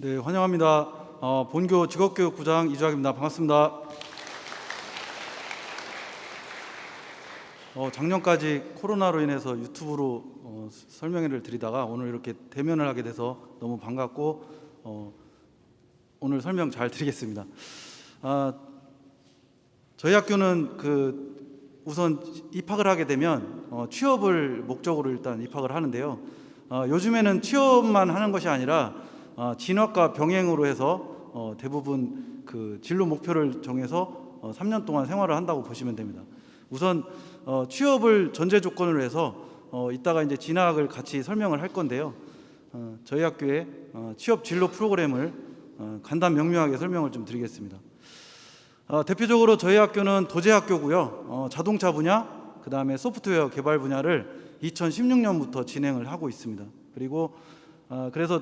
네, 환영합니다. 본교 직업교육부장 이주학입니다. 반갑습니다. 작년까지 코로나로 인해서 유튜브로 설명회를 드리다가 오늘 이렇게 대면을 하게 돼서 너무 반갑고 오늘 설명 잘 드리겠습니다. 저희 학교는 우선 입학을 하게 되면 취업을 목적으로 일단 입학을 하는데요. 요즘에는 취업만 하는 것이 아니라 진학과 병행으로 해서 대부분 진로 목표를 정해서 3년 동안 생활을 한다고 보시면 됩니다. 우선 취업을 전제 조건으로 해서 이따가 이제 진학을 같이 설명을 할 건데요. 저희 학교의 취업 진로 프로그램을 간단 명료하게 설명을 좀 드리겠습니다. 대표적으로 저희 학교는 도제학교고요. 자동차 분야, 그 다음에 소프트웨어 개발 분야를 2016년부터 진행을 하고 있습니다. 그리고 그래서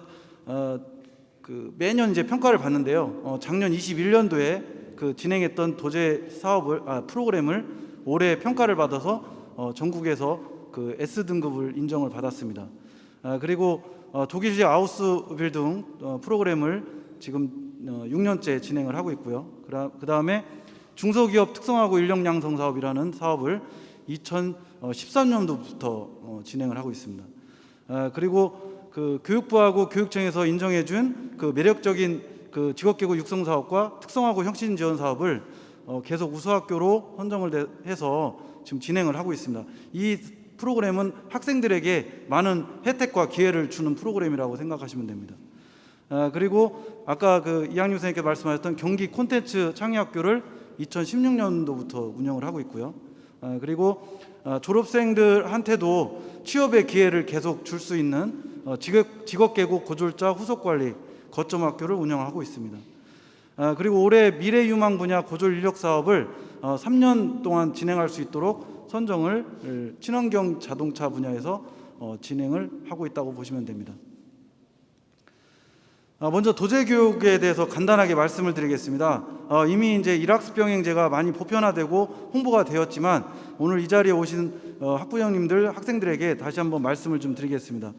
매년 이제 평가를 받는데요. 작년 21년도에 진행했던 도제 사업을 프로그램을 올해 평가를 받아서 전국에서 S등급을 인정을 받았습니다. 그리고 독일식 아우스빌딩 프로그램을 지금 6년째 진행을 하고 있고요. 그 다음에 중소기업 특성화고 인력 양성 사업이라는 사업을 2013년도부터 진행을 하고 있습니다. 그리고 교육부하고 교육청에서 인정해준 매력적인 직업계고 육성 사업과 특성화고 혁신 지원 사업을 계속 우수학교로 선정을 해서 지금 진행을 하고 있습니다. 이 프로그램은 학생들에게 많은 혜택과 기회를 주는 프로그램이라고 생각하시면 됩니다. 그리고 아까 이학년 선생님께 말씀하셨던 경기 콘텐츠 창의학교를 2016년도부터 운영을 하고 있고요. 그리고 졸업생들한테도 취업의 기회를 계속 줄 수 있는 직업계고 고졸자 후속관리 거점학교를 운영하고 있습니다. 그리고 올해 미래유망 분야 고졸 인력 사업을 3년 동안 진행할 수 있도록 선정을 친환경 자동차 분야에서 진행을 하고 있다고 보시면 됩니다. 먼저 도제교육에 대해서 간단하게 말씀을 드리겠습니다. 이미 이제 일학습 병행제가 많이 보편화되고 홍보가 되었지만 오늘 이 자리에 오신 학부형님들, 학생들에게 다시 한번 말씀을 좀 드리겠습니다.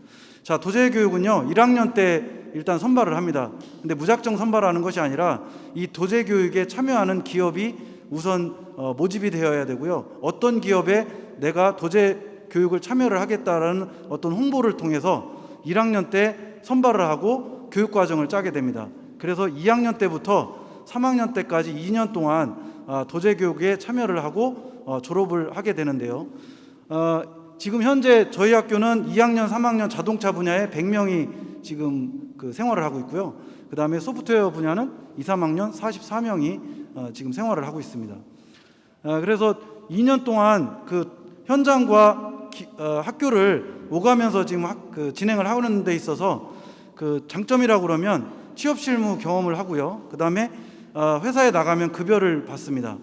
자, 도제교육은요 1학년 때 일단 선발을 합니다. 근데 무작정 선발하는 것이 아니라 이 도제교육에 참여하는 기업이 우선 모집이 되어야 되고요. 어떤 기업에 내가 도제교육을 참여를 하겠다라는 어떤 홍보를 통해서 1학년 때 선발을 하고 교육과정을 짜게 됩니다. 그래서 2학년 때부터 3학년 때까지 2년 동안 도제교육에 참여를 하고 졸업을 하게 되는데요. 지금 현재 저희 학교는 2학년, 3학년 자동차 분야에 100명이 지금 생활을 하고 있고요. 그 다음에 소프트웨어 분야는 2, 3학년 44명이 지금 생활을 하고 있습니다. 그래서 2년 동안 현장과 학교를 오가면서 지금 진행을 하는 데 있어서 장점이라고 그러면 취업 실무 경험을 하고요. 그 다음에 회사에 나가면 급여를 받습니다.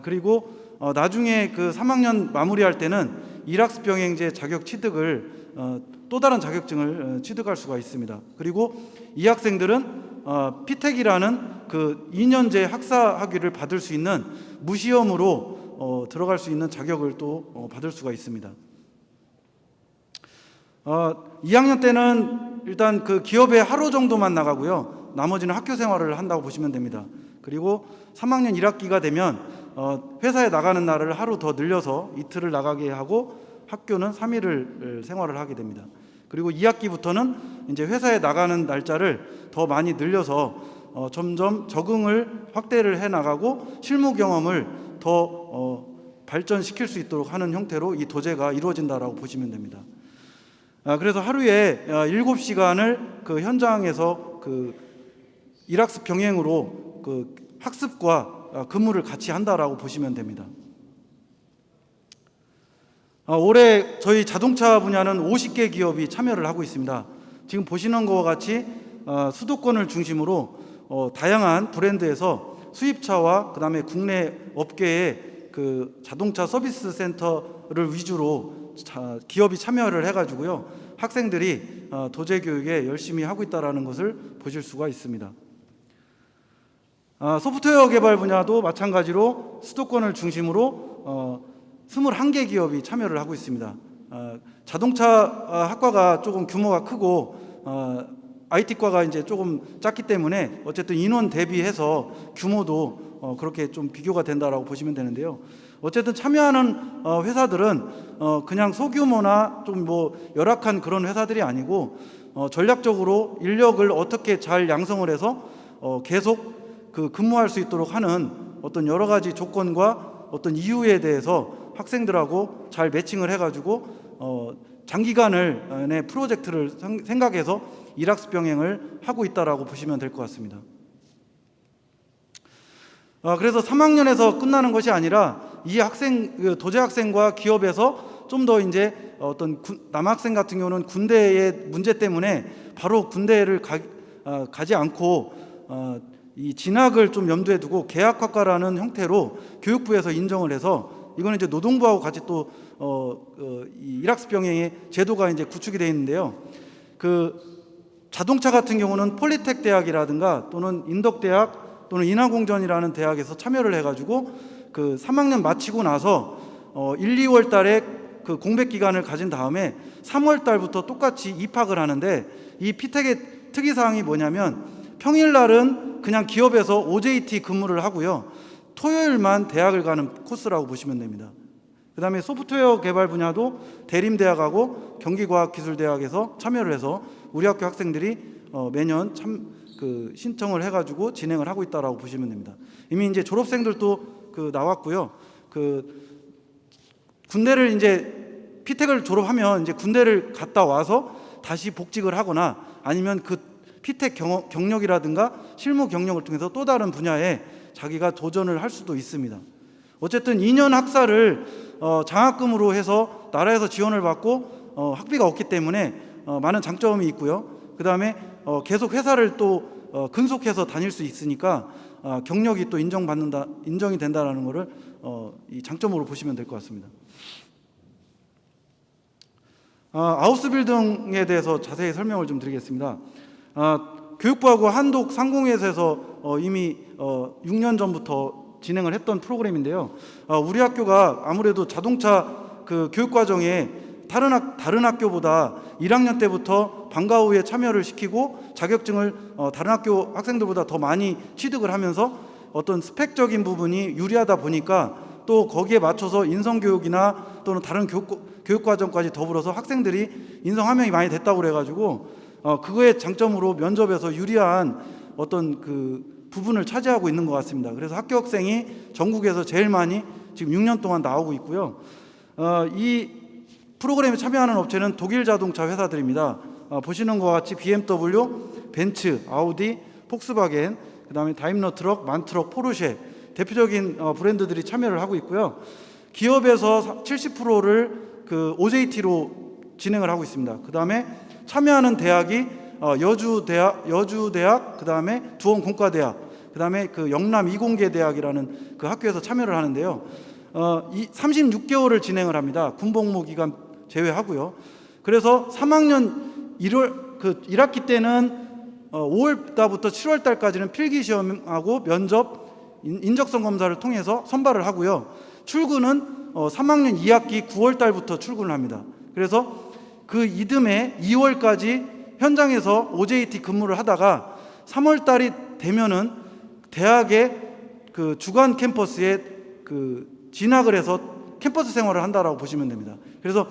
그리고 나중에 3학년 마무리할 때는 일학습 병행제 자격 취득을 또 다른 자격증을 취득할 수가 있습니다. 그리고 이 학생들은 피텍이라는 2년제 학사 학위를 받을 수 있는 무시험으로 들어갈 수 있는 자격을 또 받을 수가 있습니다. 2학년 때는 일단 기업에 하루 정도만 나가고요. 나머지는 학교 생활을 한다고 보시면 됩니다. 그리고 3학년 1학기가 되면 회사에 나가는 날을 하루 더 늘려서 이틀을 나가게 하고 학교는 3일을 생활을 하게 됩니다. 그리고 2학기부터는 이제 회사에 나가는 날짜를 더 많이 늘려서 점점 적응을 확대를 해 나가고 실무 경험을 더 발전시킬 수 있도록 하는 형태로 이 도제가 이루어진다라고 보시면 됩니다. 그래서 하루에 7시간을 현장에서 일학습 병행으로 학습과 근무를 같이 한다라고 보시면 됩니다. 올해 저희 자동차 분야는 50개 기업이 참여를 하고 있습니다. 지금 보시는 것과 같이 수도권을 중심으로 다양한 브랜드에서 수입차와 그다음에 국내 업계의 자동차 서비스 센터를 위주로 기업이 참여를 해가지고요. 학생들이 도제교육에 열심히 하고 있다는 것을 보실 수가 있습니다. 소프트웨어 개발 분야도 마찬가지로 수도권을 중심으로 21개 기업이 참여를 하고 있습니다. 자동차 학과가 조금 규모가 크고 IT과가 이제 조금 작기 때문에 어쨌든 인원 대비해서 규모도 그렇게 좀 비교가 된다라고 보시면 되는데요. 어쨌든 참여하는 회사들은 그냥 소규모나 좀 뭐 열악한 그런 회사들이 아니고 전략적으로 인력을 어떻게 잘 양성을 해서 계속 근무할 수 있도록 하는 어떤 여러 가지 조건과 어떤 이유에 대해서 학생들하고 잘 매칭을 해가지고 장기간의 프로젝트를 생각해서 일학습 병행을 하고 있다라고 보시면 될 것 같습니다. 그래서 3학년에서 끝나는 것이 아니라 이 도제 학생과 기업에서 좀 더 이제 어떤 남학생 같은 경우는 군대의 문제 때문에 바로 군대를 가지 않고 이 진학을 좀 염두에 두고 계약학과라는 형태로 교육부에서 인정을 해서 이거는 이제 노동부하고 같이 또 이 일학습 병행의 제도가 이제 구축이 되어 있는데요. 자동차 같은 경우는 폴리텍 대학이라든가 또는 인덕대학 또는 인하공전이라는 대학에서 참여를 해가지고 3학년 마치고 나서 1, 2월 달에 공백 기간을 가진 다음에 3월 달부터 똑같이 입학을 하는데, 이 피텍의 특이사항이 뭐냐면 평일날은 그냥 기업에서 OJT 근무를 하고요, 토요일만 대학을 가는 코스라고 보시면 됩니다. 그 다음에 소프트웨어 개발 분야도 대림대학하고 경기과학기술대학에서 참여를 해서 우리 학교 학생들이 매년 신청을 해가지고 진행을 하고 있다라고 보시면 됩니다. 이미 이제 졸업생들도 나왔고요. 군대를 이제 피텍을 졸업하면 이제 군대를 갔다 와서 다시 복직을 하거나 아니면 피텍 경력이라든가 실무 경력을 통해서 또 다른 분야에 자기가 도전을 할 수도 있습니다. 어쨌든 2년 학사를 장학금으로 해서 나라에서 지원을 받고 학비가 없기 때문에 많은 장점이 있고요. 그 다음에 계속 회사를 또 근속해서 다닐 수 있으니까 경력이 또 인정이 된다라는 것을 이 장점으로 보시면 될 것 같습니다. 아우스빌딩에 대해서 자세히 설명을 좀 드리겠습니다. 교육부하고 한독 상공회에서 이미 6년 전부터 진행을 했던 프로그램인데요. 우리 학교가 아무래도 자동차 교육과정에 다른 학교보다 1학년 때부터 방과 후에 참여를 시키고 자격증을 다른 학교 학생들보다 더 많이 취득을 하면서 어떤 스펙적인 부분이 유리하다 보니까 또 거기에 맞춰서 인성교육이나 또는 다른 교육과정까지 더불어서 학생들이 인성함양이 많이 됐다고 그래가지고 그거의 장점으로 면접에서 유리한 어떤 부분을 차지하고 있는 것 같습니다. 그래서 학교 학생이 전국에서 제일 많이 지금 6년 동안 나오고 있고요. 이 프로그램에 참여하는 업체는 독일 자동차 회사들입니다. 보시는 것과 같이 BMW, 벤츠, 아우디, 폭스바겐, 그 다음에 다임러 트럭, 만트럭, 포르쉐 대표적인 브랜드들이 참여를 하고 있고요. 기업에서 70%를 OJT로 진행을 하고 있습니다. 그 다음에 참여하는 대학이 여주대학, 그 다음에 두원공과대학, 그 다음에 영남 이공계대학이라는 학교에서 참여를 하는데요. 36개월을 진행을 합니다. 군복무 기간 제외하고요. 그래서 3학년 1학기 때는 5월 달부터 7월 달까지는 필기 시험하고 면접, 인적성 검사를 통해서 선발을 하고요. 출근은 3학년 2학기 9월 달부터 출근을 합니다. 그래서 이듬해 2월까지 현장에서 OJT 근무를 하다가 3월 달이 되면은 대학의 주간 캠퍼스에 진학을 해서 캠퍼스 생활을 한다라고 보시면 됩니다. 그래서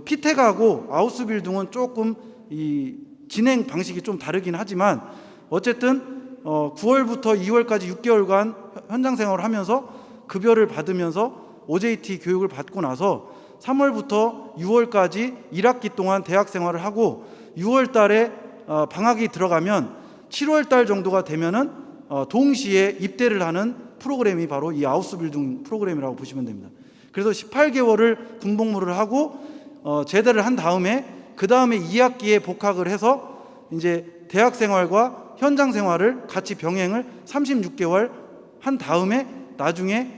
피텍하고 아우스빌딩은 조금 이 진행 방식이 좀 다르긴 하지만 어쨌든 9월부터 2월까지 6개월간 현장 생활을 하면서 급여를 받으면서 OJT 교육을 받고 나서 3월부터 6월까지 1학기 동안 대학 생활을 하고 6월 달에 방학이 들어가면 7월 달 정도가 되면은 동시에 입대를 하는 프로그램이 바로 이 아우스빌딩 프로그램이라고 보시면 됩니다. 그래서 18개월을 군복무를 하고 제대를 한 다음에 그 다음에 2학기에 복학을 해서 이제 대학 생활과 현장 생활을 같이 병행을 36개월 한 다음에 나중에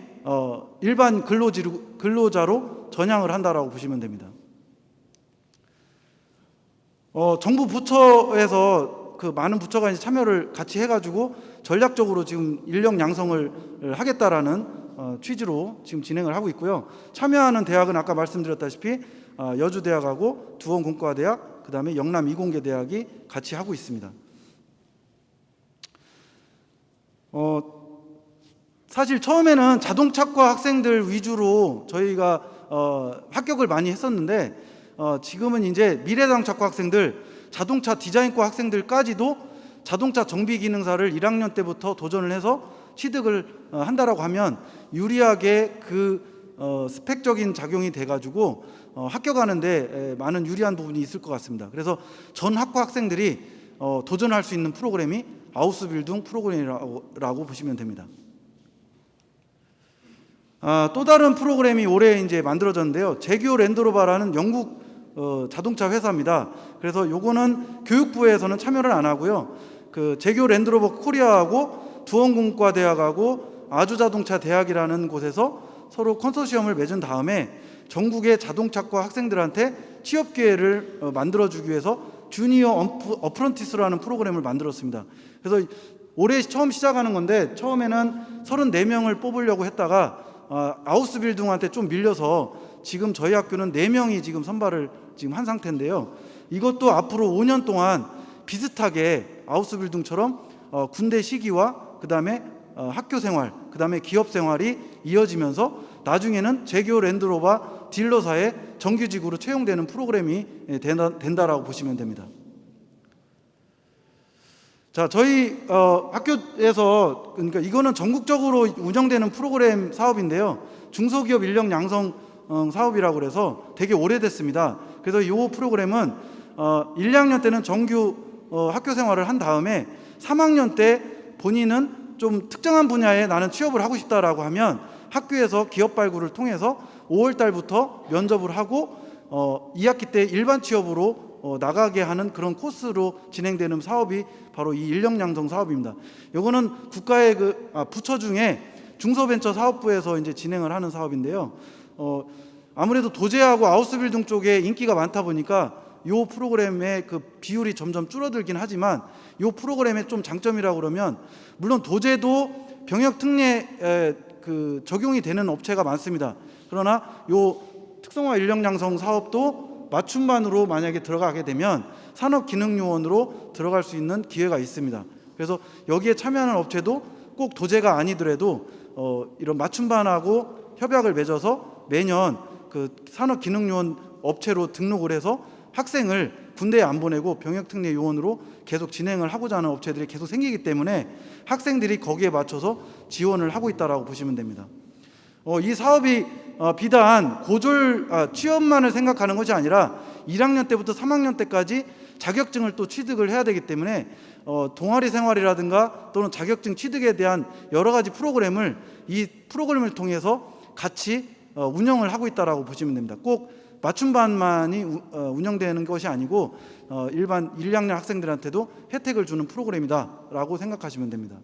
일반 근로자로 전향을 한다라고 보시면 됩니다. 정부 부처에서 많은 부처가 이제 참여를 같이 해가지고 전략적으로 지금 인력 양성을 하겠다라는 취지로 지금 진행을 하고 있고요. 참여하는 대학은 아까 말씀드렸다시피 여주대학하고 두원공과대학, 그다음에 영남 이공계대학이 같이 하고 있습니다. 사실 처음에는 자동차과 학생들 위주로 저희가 합격을 많이 했었는데 지금은 이제 미래자동차과 학생들, 자동차 디자인과 학생들까지도 자동차 정비기능사를 1학년 때부터 도전을 해서 취득을 한다라고 하면 유리하게 스펙적인 작용이 돼가지고 합격하는데 많은 유리한 부분이 있을 것 같습니다. 그래서 전 학과 학생들이 도전할 수 있는 프로그램이 아우스빌딩 프로그램이라고 보시면 됩니다. 또 다른 프로그램이 올해 이제 만들어졌는데요. 제규어 랜드로버라는 영국 자동차 회사입니다. 그래서 요거는 교육부에서는 참여를 안 하고요. 제규어 랜드로버 코리아하고 두원공과대학하고 아주자동차대학이라는 곳에서 서로 컨소시엄을 맺은 다음에 전국의 자동차과 학생들한테 취업 기회를 만들어주기 위해서 주니어 어프런티스라는 프로그램을 만들었습니다. 그래서 올해 처음 시작하는 건데 처음에는 34명을 뽑으려고 했다가 아우스빌딩한테 좀 밀려서 지금 저희 학교는 4명이 지금 선발을 지금 한 상태인데요. 이것도 앞으로 5년 동안 비슷하게 아우스빌딩처럼 군대 시기와 그다음에 학교 생활, 그다음에 기업 생활이 이어지면서 나중에는 제규어 랜드로버 딜러사의 정규직으로 채용되는 프로그램이 된다라고 보시면 됩니다. 자, 저희 학교에서 그러니까 이거는 전국적으로 운영되는 프로그램 사업인데요. 중소기업 인력 양성 사업이라고 그래서 되게 오래됐습니다. 그래서 이 프로그램은 1, 2학년 때는 정규 학교 생활을 한 다음에 3학년 때 본인은 좀 특정한 분야에 나는 취업을 하고 싶다라고 하면 학교에서 기업 발굴을 통해서 5월 달부터 면접을 하고 2학기 때 일반 취업으로 나가게 하는 그런 코스로 진행되는 사업이 바로 이 인력 양성 사업입니다. 요거는 국가의 부처 중에 중소벤처사업부에서 이제 진행을 하는 사업인데요. 아무래도 도제하고 아우스빌딩 쪽에 인기가 많다 보니까 이 프로그램의 비율이 점점 줄어들긴 하지만 이 프로그램의 좀 장점이라고 그러면 물론 도제도 병역 특례 적용이 되는 업체가 많습니다. 그러나 이 특성화 인력 양성 사업도 맞춤반으로 만약에 들어가게 되면 산업기능요원으로 들어갈 수 있는 기회가 있습니다. 그래서 여기에 참여하는 업체도 꼭 도제가 아니더라도 이런 맞춤반하고 협약을 맺어서 매년 산업기능요원 업체로 등록을 해서 학생을 군대에 안 보내고 병역특례 요원으로 계속 진행을 하고자 하는 업체들이 계속 생기기 때문에 학생들이 거기에 맞춰서 지원을 하고 있다라고 보시면 됩니다. 이 사업이 비단 취업만을 생각하는 것이 아니라 1학년 때부터 3학년 때까지 자격증을 또 취득을 해야 되기 때문에 동아리 생활이라든가 또는 자격증 취득에 대한 여러 가지 프로그램을 이 프로그램을 통해서 같이 운영을 하고 있다라고 보시면 됩니다. 꼭 맞춤반만이 운영되는 것이 아니고 일반 1, 2학년 학생들한테도 혜택을 주는 프로그램이다라고 생각하시면 됩니다.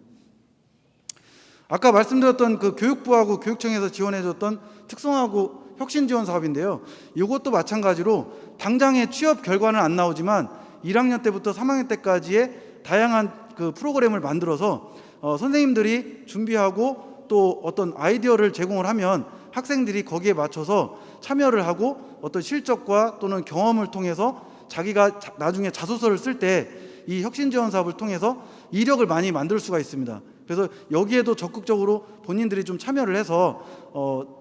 아까 말씀드렸던 교육부하고 교육청에서 지원해줬던 특성화고 혁신지원 사업인데요. 이것도 마찬가지로 당장의 취업 결과는 안 나오지만 1학년 때부터 3학년 때까지의 다양한 프로그램을 만들어서 선생님들이 준비하고 또 어떤 아이디어를 제공을 하면 학생들이 거기에 맞춰서 참여를 하고 어떤 실적과 또는 경험을 통해서 자기가 나중에 자소서를 쓸 때 이 혁신지원 사업을 통해서 이력을 많이 만들 수가 있습니다. 그래서 여기에도 적극적으로 본인들이 좀 참여를 해서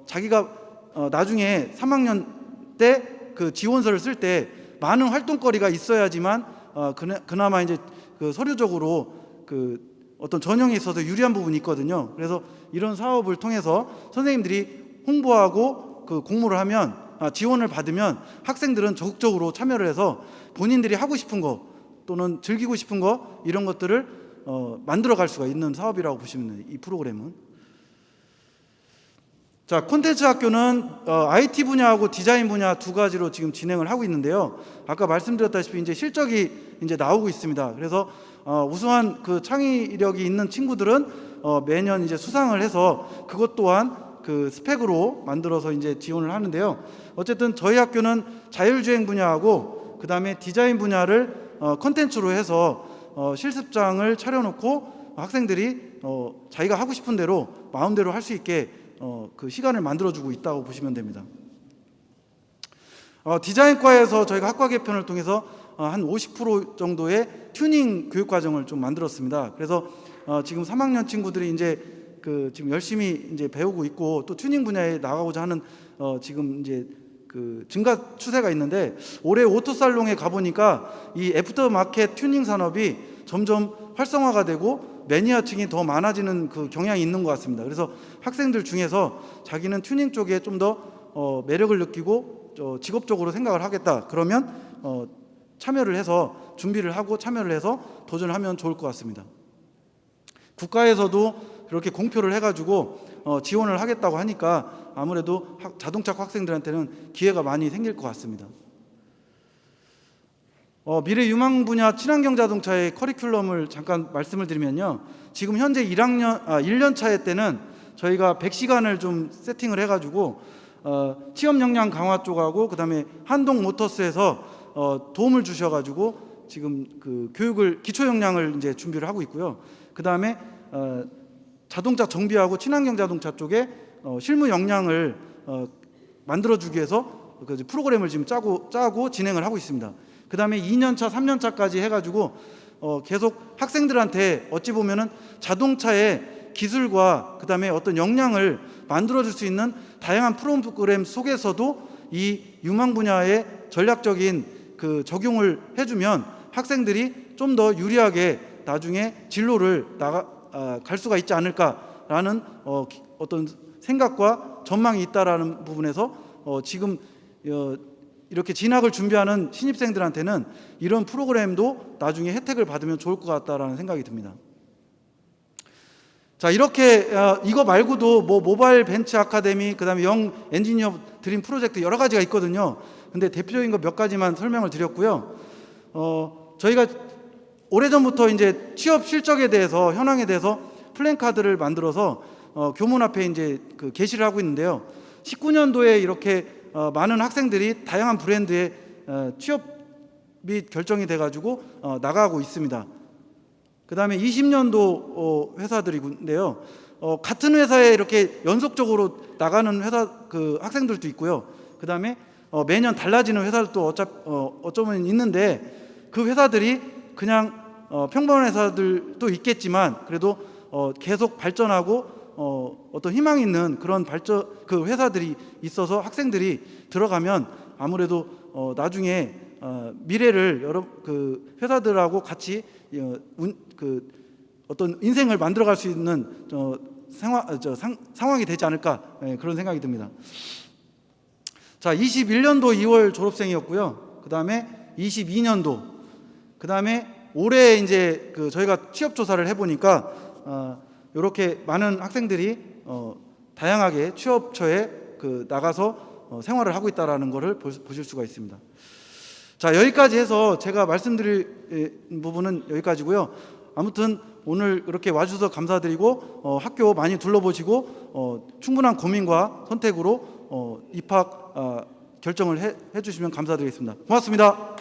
자기가 나중에 3학년 때 지원서를 쓸 때 많은 활동거리가 있어야지만 그나마 이제 서류적으로 어떤 전형에 있어서 유리한 부분이 있거든요. 그래서 이런 사업을 통해서 선생님들이 홍보하고 공모를 하면 지원을 받으면 학생들은 적극적으로 참여를 해서 본인들이 하고 싶은 거 또는 즐기고 싶은 거 이런 것들을 만들어 갈 수가 있는 사업이라고 보시면 돼요. 이 프로그램은. 자, 콘텐츠 학교는 IT 분야하고 디자인 분야 두 가지로 지금 진행을 하고 있는데요. 아까 말씀드렸다시피 이제 실적이 이제 나오고 있습니다. 그래서 우수한 창의력이 있는 친구들은 매년 이제 수상을 해서 그것 또한 스펙으로 만들어서 이제 지원을 하는데요. 어쨌든 저희 학교는 자율주행 분야하고 그다음에 디자인 분야를 콘텐츠로 해서 실습장을 차려놓고 학생들이 자기가 하고 싶은 대로 마음대로 할 수 있게 시간을 만들어주고 있다고 보시면 됩니다. 디자인과에서 저희가 학과 개편을 통해서 한 50% 정도의 튜닝 교육 과정을 좀 만들었습니다. 그래서 지금 3학년 친구들이 이제 지금 열심히 이제 배우고 있고 또 튜닝 분야에 나가고자 하는 지금 이제 증가 추세가 있는데, 올해 오토살롱에 가보니까 이 애프터 마켓 튜닝 산업이 점점 활성화가 되고 매니아층이 더 많아지는 그 경향이 있는 것 같습니다. 그래서 학생들 중에서 자기는 튜닝 쪽에 좀 더 매력을 느끼고 직업적으로 생각을 하겠다, 그러면 참여를 해서 준비를 하고 참여를 해서 도전을 하면 좋을 것 같습니다. 국가에서도 그렇게 공표를 해가지고 지원을 하겠다고 하니까 아무래도 자동차과 학생들한테는 기회가 많이 생길 것 같습니다. 미래 유망 분야 친환경 자동차의 커리큘럼을 잠깐 말씀을 드리면요, 지금 현재 1년 차에 때는 저희가 100시간을 좀 세팅을 해가지고 취업 역량 강화 쪽하고 그다음에 한동 모터스에서 도움을 주셔가지고 지금 교육을 기초 역량을 이제 준비를 하고 있고요. 그다음에 자동차 정비하고 친환경 자동차 쪽에 실무 역량을 만들어주기 위해서 프로그램을 지금 짜고 진행을 하고 있습니다. 그 다음에 2년차, 3년차까지 해가지고 계속 학생들한테 어찌 보면은 자동차의 기술과 그 다음에 어떤 역량을 만들어줄 수 있는 다양한 프로그램 속에서도 이 유망 분야의 전략적인 적용을 해주면 학생들이 좀 더 유리하게 나중에 진로를 갈 수가 있지 않을까라는 어떤 생각과 전망이 있다라는 부분에서 지금 이렇게 진학을 준비하는 신입생들한테는 이런 프로그램도 나중에 혜택을 받으면 좋을 것 같다라는 생각이 듭니다. 자, 이렇게 이거 말고도 뭐 모바일 벤처 아카데미, 그다음에 영 엔지니어 드림 프로젝트 여러 가지가 있거든요. 근데 대표적인 거 몇 가지만 설명을 드렸고요. 저희가 오래전부터 이제 취업 실적에 대해서, 현황에 대해서 플랜카드를 만들어서 교문 앞에 이제 게시를 하고 있는데요. 19년도에 이렇게 많은 학생들이 다양한 브랜드의 취업이 결정이 돼가지고 나가고 있습니다. 그 다음에 20년도 회사들인데요. 같은 회사에 이렇게 연속적으로 나가는 회사 학생들도 있고요. 그 다음에 매년 달라지는 회사들도 어쩌면 있는데, 그 회사들이 그냥 평범한 회사들도 있겠지만 그래도 계속 발전하고 어떤 희망 있는 그런 회사들이 있어서 학생들이 들어가면 아무래도 나중에 미래를 여러 회사들하고 같이 어떤 인생을 만들어갈 수 있는 상황이 되지 않을까, 그런 생각이 듭니다. 자, 21년도 2월 졸업생이었고요. 그 다음에 22년도, 그 다음에 올해 이제 저희가 취업 조사를 해보니까 이렇게 많은 학생들이 다양하게 취업처에 나가서 생활을 하고 있다라는 것을 보실 수가 있습니다. 자, 여기까지 해서 제가 말씀드릴 부분은 여기까지고요. 아무튼 오늘 이렇게 와주셔서 감사드리고 학교 많이 둘러보시고 충분한 고민과 선택으로 입학 결정을 해주시면 감사드리겠습니다. 고맙습니다.